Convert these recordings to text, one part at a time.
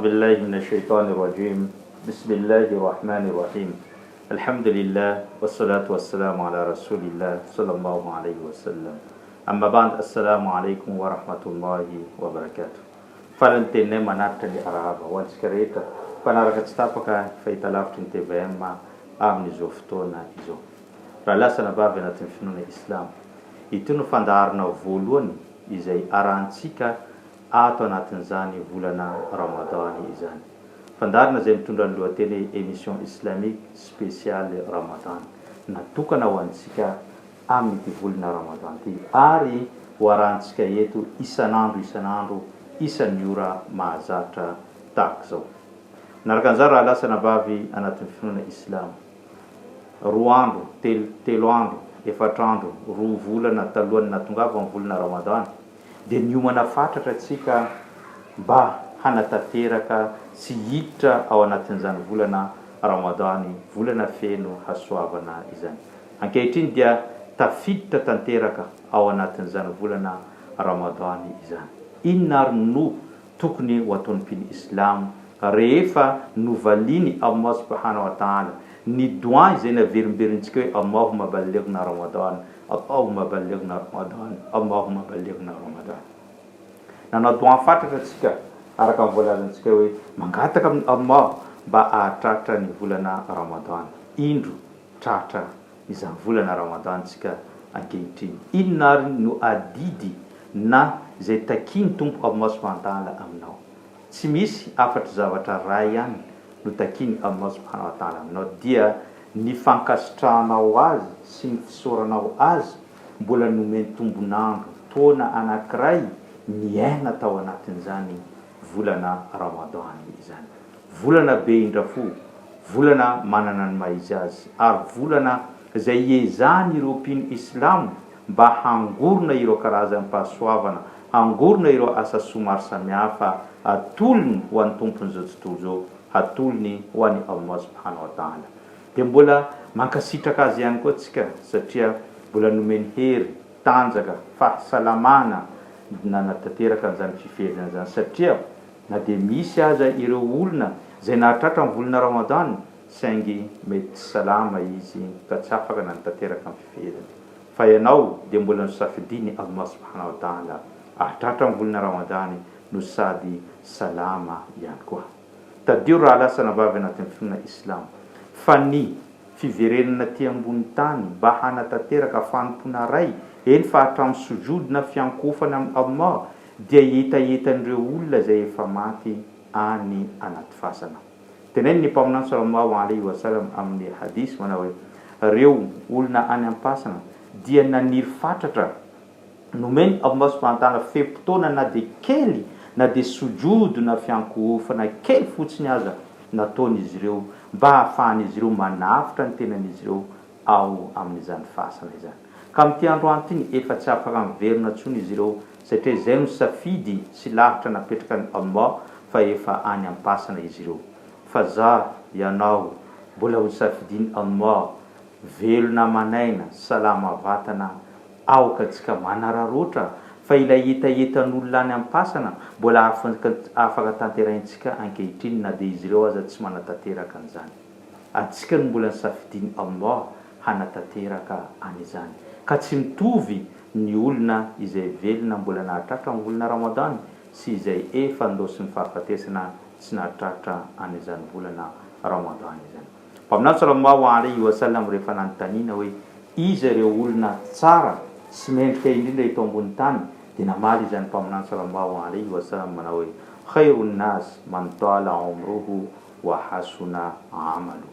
أعوذ بالله من الشيطان الرجيم بسم الله الرحمن الرحيم الحمد لله والصلاة والسلام على رسول الله صلى الله عليه وسلم أما بعد السلام عليكم ورحمة الله وبركاته فلنتين منات لأرابا وانسكريتا فنرغت ستابك فيتلافت TVM أمني زوفتونا إزو رألاسنا بابنا تنفنون الإسلام يتنو فاندارنا فولون إزاي أرانسيكا ato anatin'izany volana Ramadany izany. Fandarina izay mitondra ny lohateny émission islamique spéciale Ramadan. Natokana ho antsika amin'ny volana Ramadan ty ary ho arantsika eto isan'andro isan'ny ora mahazatra tahaka zao. Naraka an'izany raha lasana bavy anatin'ny finoana Islam. Roa andro, telo andro, efatra andro, roa volana talohan'ny natongava amin'ny volana Ramadan. Dia niomana fatratra tsika mba hanatanteraka sy hiditra ao anatin'izany volana Ramadany, volana feno hasoavana izany. Ankehitriny dia tafiditra tanteraka ao anatin'izany volana Ramadany izany. Inona ary no tokony ho ataon'ny mpino Islam rehefa novaliany Allah subhanahu wa ta'ala ny doa izay naverimberentsika hoe Allahumma ballighna Ramadan, Allahumma ballighna Ramadan, Allahumma ballighna Ramadan. Nanao doa fatratra tsika araka ny voalazantsika hoe mangataka amin'ny Allah mba ahatratra ny volana Ramadan. Indro tratra izany volana Ramadan tsika ankehitriny. Inona ary no adidy na izay takiany tompo Allah subhanahu wa ta'ala aminao. Tsy misy afatra zavatra ray ihany no takiany Allah subhanahu wa ta'ala aminao dia ny fankasitranao azy sy ny fisoranao azy mbola nomeny tombonandro taona anankiray miaina tao anatin'izany volana Ramadan izany. Volana be indrafo, volana manana ny maizy azy ary volana izay iezahany ireo mpino Islam mba hangorona ireo karazam-pahasoavana, hangorona ireo asa soa maro samihafa, hatolony ho an'ny tompony zao tontolo zao, hatolony ho an'ny Allah subhanahu wa ta'ala. Dia mbola mankasitraka azy ihany koa tsika satria mbola nomeny hery, tanjaka, fahasalamana na natateraka an'izany fiferina zany satria na dia misy aza ireo olona izay nahatratra amin'ny volana Ramadan saingy mety salama izy ka tsy afaka natateraka amin'ny fiferina. Fa ianao dia mbola nosafidiny Allah subhanahu wa ta'ala ahatratra amin'ny volana Ramadan no sady salama ihany koa. Tadio raha lasana vavy anatin'ny finoana Islam fa ny fiverenana ty ambony tany mba hanatanteraka fanompona ray eny fa hatramin'ny sujud na fiankofana amin'ny Allah dia etaetan'ireo olona izay efa maty any anaty fasana. Tenainy ny mpaminany sallallahu alaihi wasallam amin'ny hadis manao hoe ireo olona any am-pasana dia naniry fatratra nomeny Allah subhanahu wa ta'ala fe-potoana na dia kely na dia sujud na fiankofana kely fotsiny aza nataon'izy ireo mba hahafahan'izy ireo manavitra ny tenan'izy ireo ao amin'izany fasana izany. Ka amin'ity androany ity efa tsy afaka miverina intsony izy ireo satria izay no safidy sy lahitra napetraka ny Allah fa efa any am-pasana izy ireo. Fa za ianao mbola ho safidiny Allah velona manaina, salama vatana, aoka tsika manararoatra fa ilay etaetan'olona any am-pasana mbola afaka tanterahintsika ankehitriny na dia izy ireo aza tsy manatanteraka an'izany. Atsika no mbola safidiny Allah hanatanteraka an'izany. Ka tsy mitovy ny olona izay velona mbola nahatratra amin'ny volana Ramadan sy izay efa ndosy ny fahafatesana tsy nahatratra an'izany volana Ramadan izany. Mpaminany sallallahu alaihi wasallam rehefa nanontaniana hoe iza ireo olona tsara sy mendrika indrindra eto ambony tany dia namaly izany mpaminany sallallahu alaihi wasallam manao hoe khairun nas man tala umruhu wa hasuna amalu.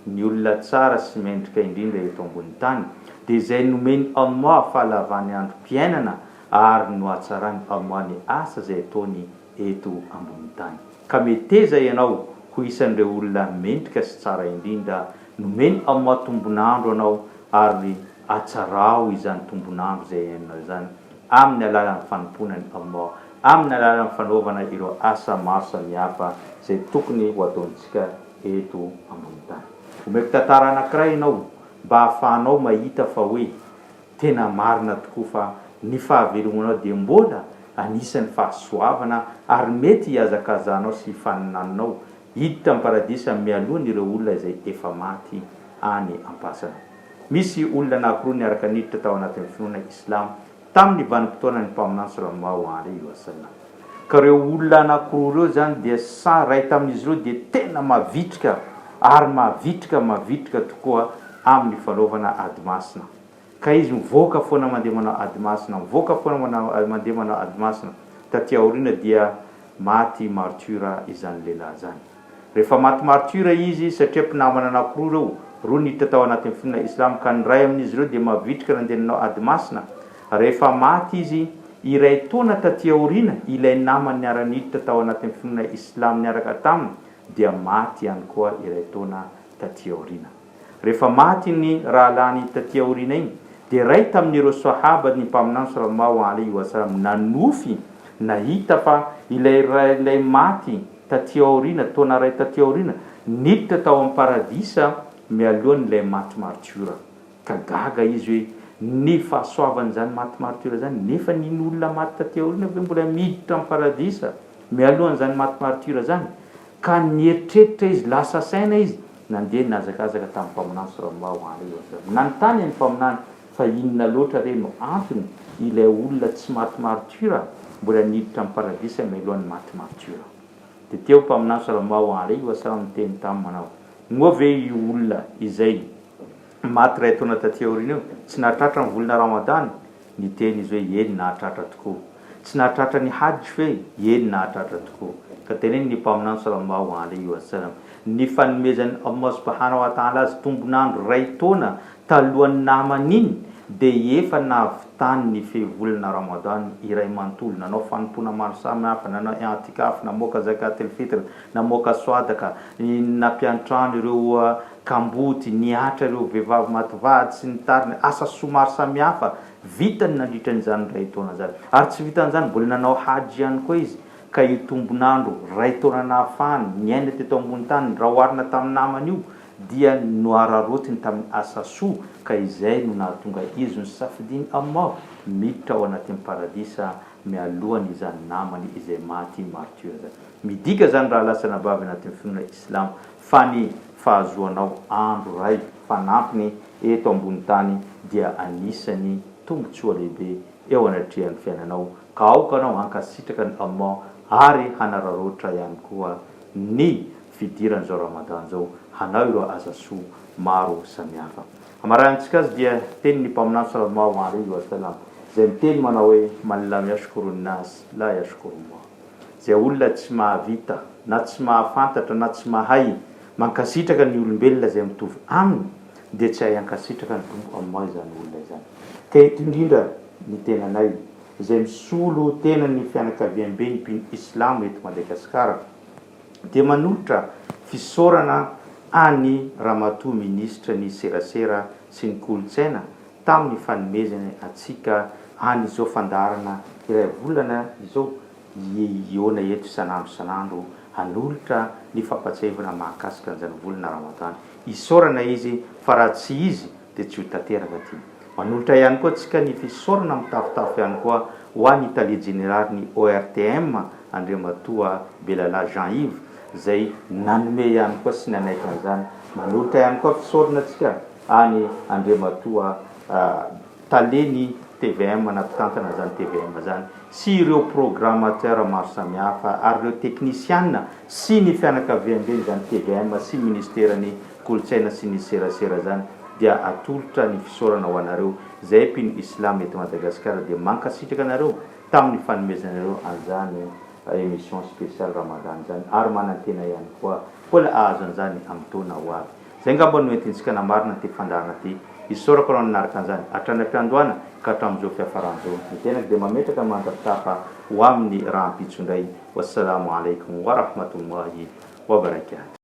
Ny olona tsara sy mendrika indrindra eto ambony tany dia izay nomeny Allah fahalavany androm-piainana ary no hatsarany Allah ny asa izay ataony eto ambony tany. Ka meteza ianao ho isan'ireo olona mendrika sy tsara indrindra nomeny Allah tombonandro anao ary hatsarao izany tombonandro izay iainao izany amin'ny alalan'ny fanomponany Allah, amin'ny alalan'ny fanaovana ireo asa maro samihafa izay tokony ho ataontsika eto ambony tany. Omeko tantara anankiray ianao mba hahafahanao mahita fa hoe tena marina tokoa fa ny fahavelomanao dia mbola anisan'ny fahasoavana ary mety hiazakazanao sy faninanao hiditra amin'ny paradisa mialohan' ireo olona izay efa maty any ampasana. Misy olona anankiroa niaraka niditra tao anatin'ny finoana islam tamin'ny vanim-potoana ny mpaminany sallallahu alaihi wasallam. Ka reo olona anankiroa reo zany dia ray tamin'izy ireo dia tena mavitrika ary mavitrika tokoa amin'ny fanaovana adimasina. Ka izy mivoaka foana mandeha manao adimasina, mandeha manao adimasina. Taty aoriana dia maty martyra izany lehilahy zany. Rehefa maty martyra izy satria mpinamana anankiroa reo, roa niditra tao anatin'ny finoana islam ka ny ray amin'izy ireo dia mavitrika nandeha nanao adimasina. Rehefa maty izy, iray taona taty aoriana ilay namany niara-niditra tao anatin'ny finoana islam niaraka taminy dia maty ihany koa iray taona taty aoriana. Rehefa maty ny rahalany taty aoriana iny dia ray tamin'ireo sahaba ny mpaminany sallallahu alaihi wasallam nanofy nahita fa ilay maty taty aoriana, taona ray taty aoriana niditra tao amin'ny paradisa mialohan'ilay maty martyra. Ka gaga izy hoe ny fahasoavany zany maty martyra zany nefa niny olona maty taty aoriana ve mbola miditra amin'ny paradisa mialohan' zany maty martyra zany. Ka nieritreritra izy, lasa saina izy, nandeha nazakazaka tamin'ny mpaminany sallallahu alaihi wasallam. Nanontany ny mpaminany fa inona loatra re no antony ilay olona tsy maty martyra mbola niditra amin'ny paradisa mialohan'ny maty martyra. Dia teo mpaminany sallallahu alaihi wasallam teny tamin'ny manao, moa ve io olona izay maty ray taona taty aoriana io tsy nahatratra ny volana Ramadan? Ny teny izy hoe eny nahatratra tokoa. Tsy nahatratra ny hajj ve? Eny nahatratra tokoa. Ka teneny ny mpaminany sallallahu alaihi wasallam ny fanomezan'ny Allah subhanahu wa ta'ala azy tombonandro ray taona talohan'ny namany iny dia efa navitany ny fevolana Ramadan iray manontolo. Nanao fanompona maro samihafa, nanao i'tikaf, namoaka zakatul fitr, namoaka swadaka, nampiantrano ireo kamboty, niatra ireo vehivavy mativady sy ny tariny, asa soa maro samihafa vitany nandritra n'izany ray taona zany. Ary tsy vitan'izany mbola nanao hajy ihany koa izy. Ka io tombonandro ray taona nahafahany niaina teto ambony tany raha oharina tamin'ny namany io dia noararotiny tamin'ny asa soa. Ka izay no nahatonga izy ny safidiny Allah miditra ao anatin'ny paradisa mialohan' izany namany izay maty martyra zany. Midika zany raha lasa nabavy anatin'ny finoana islam fa ny fahazoanao andro ray fanampiny eto ambony tany dia anisany tombotsoa lehibe eo anatrehan'ny fiainanao. Ka aokanao hankasitraka ny Allah ary hanararotra ihany koa ny fidiran'izao Ramadan zao, hanao ireo asa soa maro samihafa. Amarantsika azy dia teny ny mpaminany sallallahu alaihi wasallam zay miteny manao hoe man lam yashkuru nnas la yashkuru Allah. Zay olona tsy mahavita na tsy mahafantatra na tsy mahay mankasitraka ny olombelona zay mitovy aminy dia tsy hay hankasitraka ny tompo Allah izany olona izany. Ka eto indrindra ny tenanay izay misolo tena ny fianakaviam-be ny mpino islam eto Madagasikara dia manolotra fisaorana any ramatoa ministra ny serasera sy ny kolotsaina tamin'ny fanomezana atsika any izao fandarana iray volana izao iona eto isanandro hanolotra ny fampatsiahivana mahakasika an'izany volana Ramadan. Isaorana izy fa raha tsy izy dia tsy ho tanteraka ty. Manolotra ihany koa tsika ny fisaorana mitafotafo ihany koa ho an'ny Italie Générale ny ORTM Andriamatoa Belala Jean-Yves zay nanome ihany koa sy nanaiky an'izany. Manolotra ihany koa fisaorana tsika any Andriamatoa taleny TVM nampitantana zany TVM zany sy ireo programmateur maro samihafa ary ireo technicienne sy ny fianakaviam-be zany TVM sy ministerany kolotsaina sy ny serasera zany dia atolotra ny fisaorana ho anareo zay mpino islam eto Madagasikara dia mankasitraka anareo tamin'ny fanomezanareo an'izany émission spéciale Ramadan zany ary manantena ihany koa mbola azo an'izany amin'ny taona ho avy. Zay ngamba no entintsika namarina ty fandarana ty isaorako anao nanaraka an'izany hatrany ampiandohana ka hatramin'izao fiafaran'izao ny tenako dia mametraka mandravitafa ho amin'ny raha ampitsondray. Wassalamu alaikum wa rahmatullahi wa barakatuh.